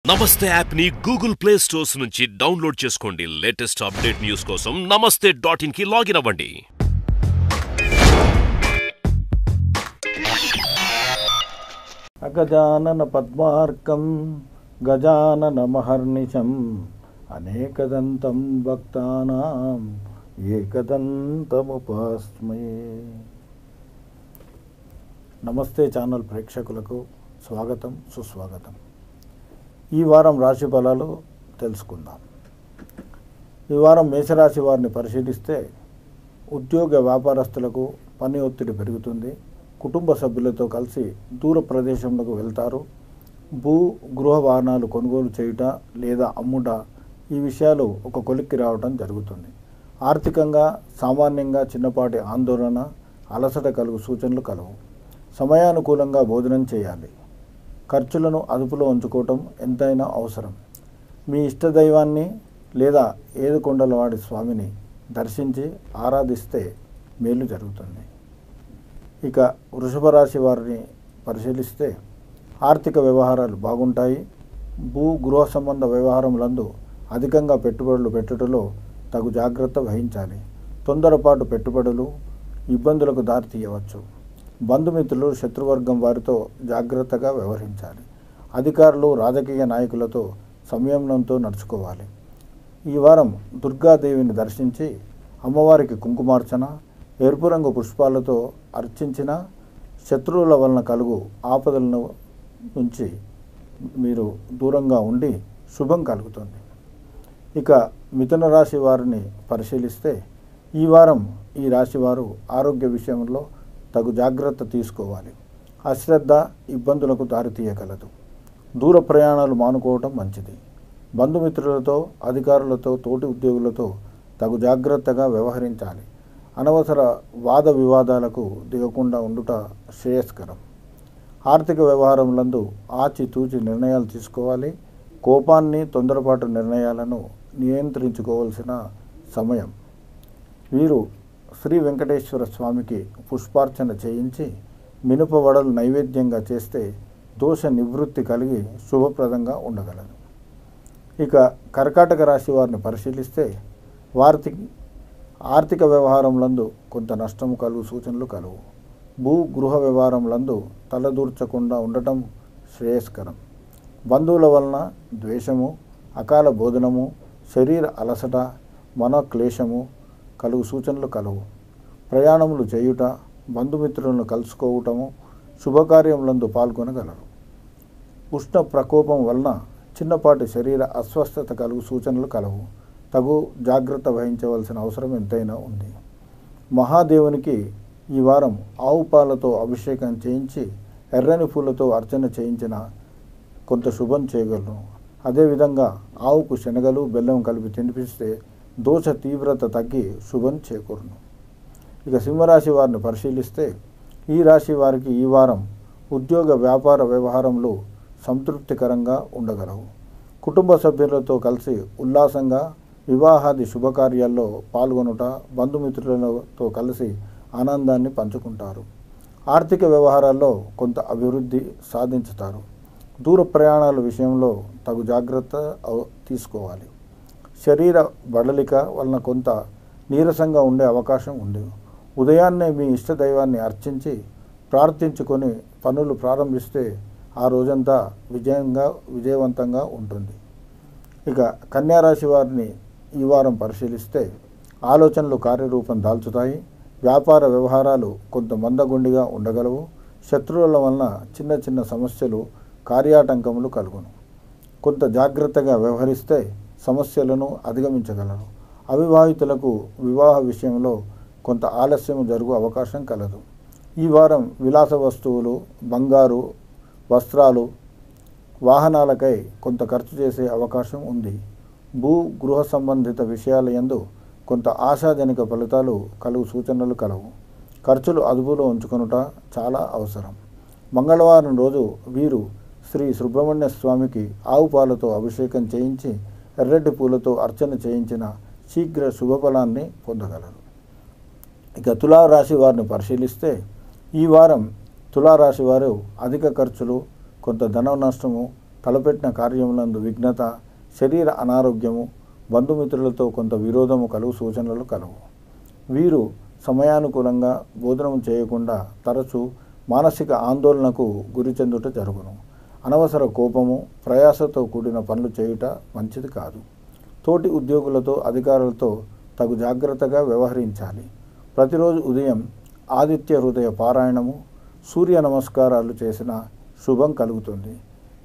నమస్తే యాప్ ని Google play stores నుంచి డౌన్లోడ్ చేసుకోండి. లేటెస్ట్ అప్డేట్ న్యూస్ కోసం namaste.in కి లాగిన్ అవ్వండి. అగజానన పద్మార్కం గజానన మహర్నిశం అనేకదంతం భక్తానాం ఏకదంతముపాస్మయే. నమస్తే ఛానల్ ప్రేక్షకులకు స్వాగతం, సుస్వాగతం. ఈ వారం రాశి ఫలాలు తెలుసుకుందాం. ఈ వారం మేషరాశి వారిని పరిశీలిస్తే ఉద్యోగ వ్యాపారస్తులకు పని ఒత్తిడి పెరుగుతుంది. కుటుంబ సభ్యులతో కలిసి దూర ప్రదేశంలోకి వెళ్తారు. భూ గృహ వాహనాలు కొనుగోలు చేయుట లేదా అమ్ముట, ఈ విషయాలు ఒక కొలిక్కి రావడం జరుగుతుంది. ఆర్థికంగా సామాన్యంగా చిన్నపాటి ఆందోళన, అలసట కలుగు సూచనలు కలవు. సమయానుకూలంగా భోజనం చేయాలి. ఖర్చులను అదుపులో ఉంచుకోవటం ఎంతైనా అవసరం. మీ ఇష్టదైవాన్ని లేదా ఏడుకొండలవాడి స్వామిని దర్శించి ఆరాధిస్తే మేలు జరుగుతుంది. ఇక వృషభ రాశి వారిని పరిశీలిస్తే ఆర్థిక వ్యవహారాలు బాగుంటాయి. భూ గృహ సంబంధ వ్యవహారములందు అధికంగా పెట్టుబడులు పెట్టుటలో తగు జాగ్రత్త వహించాలి. తొందరపాటు పెట్టుబడులు ఇబ్బందులకు దారితీయవచ్చు. బంధుమిత్రులు, శత్రువర్గం వారితో జాగ్రత్తగా వ్యవహరించాలి. అధికారులు, రాజకీయ నాయకులతో సంయమనంతో నడుచుకోవాలి. ఈ వారం దుర్గాదేవిని దర్శించి అమ్మవారికి కుంకుమార్చన, ఎరుపు రంగు పుష్పాలతో అర్చించిన శత్రువుల వలన కలుగు ఆపదలను నుంచి మీరు దూరంగా ఉండి శుభం కలుగుతుంది. ఇక మిథున రాశి వారిని పరిశీలిస్తే ఈ వారం ఈ రాశి వారు ఆరోగ్య విషయంలో తగు జాగ్రత్త తీసుకోవాలి. అశ్రద్ధ ఇబ్బందులకు దారితీయగలదు. దూర ప్రయాణాలు మానుకోవటం మంచిది. బంధుమిత్రులతో, అధికారులతో, తోటి ఉద్యోగులతో తగు జాగ్రత్తగా వ్యవహరించాలి. అనవసర వాద వివాదాలకు దిగకుండా ఉండుట శ్రేయస్కరం. ఆర్థిక వ్యవహారములందు ఆచితూచి నిర్ణయాలు తీసుకోవాలి. కోపాన్ని, తొందరపాటు నిర్ణయాలను నియంత్రించుకోవాల్సిన సమయం. వీరు శ్రీ వెంకటేశ్వర స్వామికి పుష్పార్చన చేయించి మినప వడలు నైవేద్యంగా చేస్తే దోష నివృత్తి కలిగి శుభప్రదంగా ఉండగలరు. ఇక కర్కాటక రాశి వారిని పరిశీలిస్తే వారికి ఆర్థిక వ్యవహారములందు కొంత నష్టము కలుగు సూచనలు కలుగు. భూ గృహ వ్యవహారములందు తలదూర్చకుండా ఉండటం శ్రేయస్కరం. బంధువుల వలన ద్వేషము, అకాల బోధనము, శరీర అలసట, మనోక్లేశము కలుగు సూచనలు కలుగు. ప్రయాణములు చేయుట, బంధుమిత్రులను కలుసుకోవటము, శుభకార్యములందు పాల్గొనగలరు. ఉష్ణ ప్రకోపం వలన చిన్నపాటి శరీర అస్వస్థత కలుగు సూచనలు కలవు. తగు జాగ్రత్త వహించవలసిన అవసరం ఎంతైనా ఉంది. మహాదేవునికి ఈ వారం ఆవు పాలతో అభిషేకం చేయించి ఎర్రని పూలతో అర్చన చేయించిన కొంత శుభం చేయగలరు. అదేవిధంగా ఆవుకు శనగలు, బెల్లం కలిపి తినిపిస్తే దోష తీవ్రత తగ్గి శుభం చేకూరును. ఇక సింహరాశి వారిని పరిశీలిస్తే ఈ రాశి వారికి ఈ వారం ఉద్యోగ వ్యాపార వ్యవహారంలో సంతృప్తికరంగా ఉండగలవు. కుటుంబ సభ్యులతో కలిసి ఉల్లాసంగా వివాహాది శుభకార్యాల్లో పాల్గొనుట, బంధుమిత్రులతో కలిసి ఆనందాన్ని పంచుకుంటారు. ఆర్థిక వ్యవహారాల్లో కొంత అభివృద్ధి సాధించుతారు. దూర ప్రయాణాల విషయంలో తగు జాగ్రత్త తీసుకోవాలి. శరీర బడలిక వలన కొంత నీరసంగా ఉండే అవకాశం ఉంది. ఉదయాన్నే మీ ఇష్టదైవాన్ని అర్చించి ప్రార్థించుకొని పనులు ప్రారంభిస్తే ఆ రోజంతా విజయవంతంగా ఉంటుంది. ఇక కన్యారాశి వారిని ఈ వారం పరిశీలిస్తే ఆలోచనలు కార్యరూపం దాల్చుతాయి. వ్యాపార వ్యవహారాలు కొంత మందగుండిగా ఉండగలవు. శత్రువుల వలన చిన్న చిన్న సమస్యలు, కార్యాటంకములు కలుగును. కొంత జాగ్రత్తగా వ్యవహరిస్తే సమస్యలను అధిగమించగలరు. అవివాహితులకు వివాహ విషయంలో కొంత ఆలస్యం జరుగు అవకాశం కలదు. ఈ వారం విలాస వస్తువులు, బంగారు, వస్త్రాలు, వాహనాలకై కొంత ఖర్చు చేసే అవకాశం ఉంది. భూ గృహ సంబంధిత విషయాల యందు కొంత ఆశాజనక ఫలితాలు కలుగు సూచనలు కలవు. ఖర్చులు అదుపులో ఉంచుకొనుట చాలా అవసరం. మంగళవారం రోజు వీరు శ్రీ సుబ్రహ్మణ్య స్వామికి ఆవు పాలతో అభిషేకం చేయించి ఎర్రటి పూలతో అర్చన చేయించిన శీఘ్ర శుభఫలాన్ని పొందగలరు. ఇక తులారాశి వారిని పరిశీలిస్తే ఈ వారం తులారాశి వారు అధిక ఖర్చులు, కొంత ధన నష్టము, తలపెట్టిన కార్యములందు విఘ్నత, శరీర అనారోగ్యము, బంధుమిత్రులతో కొంత విరోధము కలుగు సూచనలు కలవు. వీరు సమయానుకూలంగా భోజనం చేయకుండా తరచూ మానసిక ఆందోళనకు గురి చెందుట జరుగును. అనవసర కోపము, ప్రయాసతో కూడిన పనులు చేయుట మంచిది కాదు. తోటి ఉద్యోగులతో, అధికారులతో తగు జాగ్రత్తగా వ్యవహరించాలి. ప్రతిరోజు ఉదయం ఆదిత్య హృదయ పారాయణము, సూర్య నమస్కారాలు చేసిన శుభం కలుగుతుంది.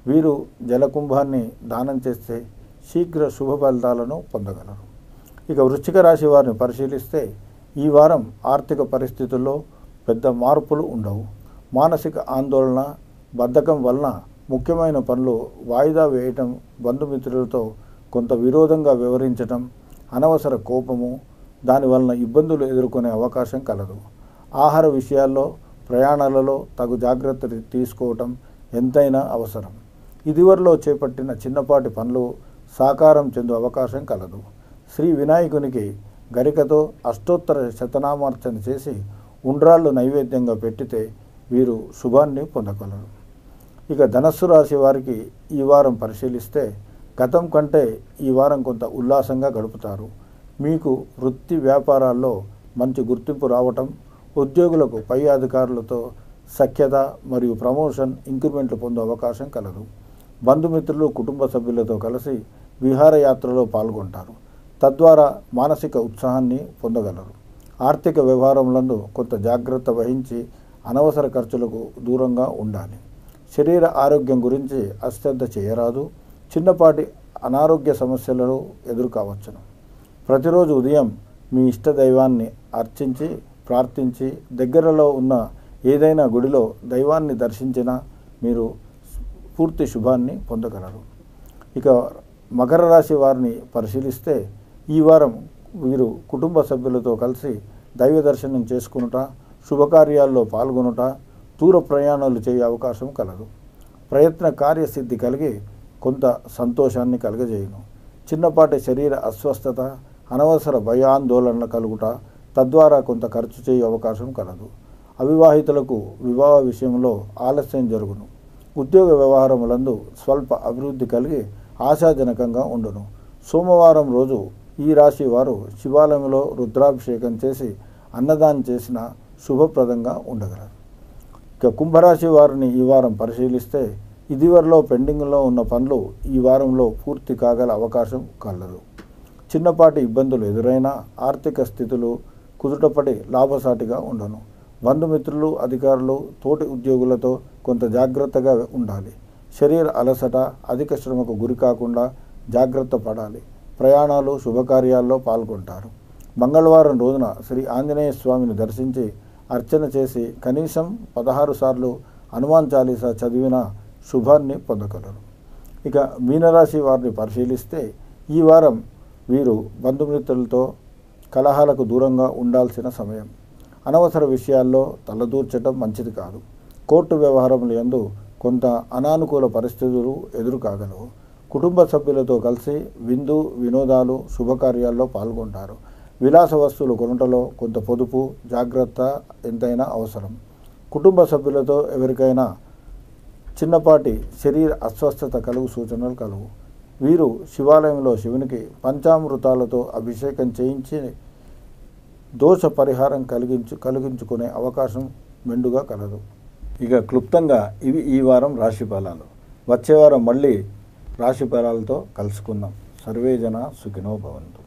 వీరు జలకుంభాన్ని దానం చేస్తే శీఘ్ర శుభ ఫలితాలను పొందగలరు. ఇక వృశ్చిక రాశి వారిని పరిశీలిస్తే ఈ వారం ఆర్థిక పరిస్థితుల్లో పెద్ద మార్పులు ఉండవు. మానసిక ఆందోళన, బద్ధకం వలన ముఖ్యమైన పనులు వాయిదా వేయటం, బంధుమిత్రులతో కొంత విరోధంగా వ్యవహరించటం, అనవసర కోపము, దానివలన ఇబ్బందులు ఎదుర్కొనే అవకాశం కలదు. ఆహార విషయాల్లో, ప్రయాణాలలో తగు జాగ్రత్తలు తీసుకోవటం ఎంతైనా అవసరం. ఇదివరలో చేపట్టిన చిన్నపాటి పనులు సాకారం చెందు అవకాశం కలదు. శ్రీ వినాయకునికి గరికతో అష్టోత్తర శతనామార్చన చేసి ఉండ్రాళ్ళు నైవేద్యంగా పెట్టితే వీరు శుభాన్ని పొందగలరు. ఇక ధనస్సు రాశి వారికి ఈ వారం పరిశీలిస్తే గతం కంటే ఈ వారం కొంత ఉల్లాసంగా గడుపుతారు. మీకు వృత్తి వ్యాపారాల్లో మంచి గుర్తింపు రావటం, ఉద్యోగులకు పై అధికారులతో సఖ్యత మరియు ప్రమోషన్, ఇంక్రిమెంట్లు పొందే అవకాశం కలదు. బంధుమిత్రులు, కుటుంబ సభ్యులతో కలిసి విహారయాత్రలో పాల్గొంటారు. తద్వారా మానసిక ఉత్సాహాన్ని పొందగలరు. ఆర్థిక వ్యవహారములందు కొంత జాగ్రత్త వహించి అనవసర ఖర్చులకు దూరంగా ఉండాలి. శరీర ఆరోగ్యం గురించి అశ్రద్ధ చేయరాదు. చిన్నపాటి అనారోగ్య సమస్యలను ఎదుర్కోవచ్చును. ప్రతిరోజు ఉదయం మీ ఇష్టదైవాన్ని అర్చించి ప్రార్థించి దగ్గరలో ఉన్న ఏదైనా గుడిలో దైవాన్ని దర్శించినా మీరు పూర్తి శుభాన్ని పొందగలరు. ఇక మకర రాశి వారిని పరిశీలిస్తే ఈ వారం వీరు కుటుంబ సభ్యులతో కలిసి దైవ దర్శనం చేసుకునుట, శుభకార్యాల్లో పాల్గొనుట, దూర ప్రయాణాలు చేయ అవకాశం కలదు. ప్రయత్న కార్యసిద్ధి కలిగి కొంత సంతోషాన్ని కలుగజేయును. చిన్నపాటి శరీర అస్వస్థత, అనవసర భయాందోళనలు కలుగుట, తద్వారా కొంత ఖర్చు చేయ అవకాశం కలదు. అవివాహితులకు వివాహ విషయంలో ఆలస్యం జరుగును. ఉద్యోగ వ్యవహారములందు స్వల్ప అభివృద్ధి కలిగి ఆశాజనకంగా ఉండును. సోమవారం రోజు ఈ రాశి వారు శివాలయంలో రుద్రాభిషేకం చేసి అన్నదానం చేసిన శుభప్రదంగా ఉండగలరు. ఇక కుంభరాశి వారిని ఈ వారం పరిశీలిస్తే ఇదివరలో పెండింగ్లో ఉన్న పనులు ఈ వారంలో పూర్తి కాగల అవకాశం కలదు. చిన్నపాటి ఇబ్బందులు ఎదురైనా ఆర్థిక స్థితులు కుదుటపడి లాభసాటిగా ఉండను. బంధుమిత్రులు, అధికారులు, తోటి ఉద్యోగులతో కొంత జాగ్రత్తగా ఉండాలి. శరీర అలసట, అధిక శ్రమకు గురి కాకుండా జాగ్రత్త పడాలి. ప్రయాణాలు, శుభకార్యాల్లో పాల్గొంటారు. మంగళవారం రోజున శ్రీ ఆంజనేయ స్వామిని దర్శించి అర్చన చేసి కనీసం 16 సార్లు హనుమాన్ చాలీసా చదివిన శుభాన్ని పొందగలరు. ఇక మీనరాశి వారిని పరిశీలిస్తే ఈ వారం వీరు బంధుమిత్రులతో కలహాలకు దూరంగా ఉండాల్సిన సమయం. అనవసర విషయాల్లో తలదూర్చడం మంచిది కాదు. కోర్టు వ్యవహారముల యందు కొంత అనానుకూల పరిస్థితులు ఎదురు కాగలవు. కుటుంబ సభ్యులతో కలిసి విందు వినోదాలు, శుభకార్యాల్లో పాల్గొంటారు. విలాస వస్తువులు కొనుటలో కొంత పొదుపు, జాగ్రత్త ఎంతైనా అవసరం. కుటుంబ సభ్యులతో ఎవరికైనా చిన్నపాటి శరీర అస్వస్థత కలుగు సూచనలు కలుగు. వీరు శివాలయంలో శివునికి పంచామృతాలతో అభిషేకం చేయించి దోష పరిహారం కలిగించుకునే అవకాశం మెండుగా కలదు. ఇక క్లుప్తంగా ఇవి ఈ వారం రాశి ఫలాలు. వచ్చే వారం మళ్ళీ రాశి ఫలాలతో కలుసుకుందాం. సర్వేజన సుఖినో భవంతు.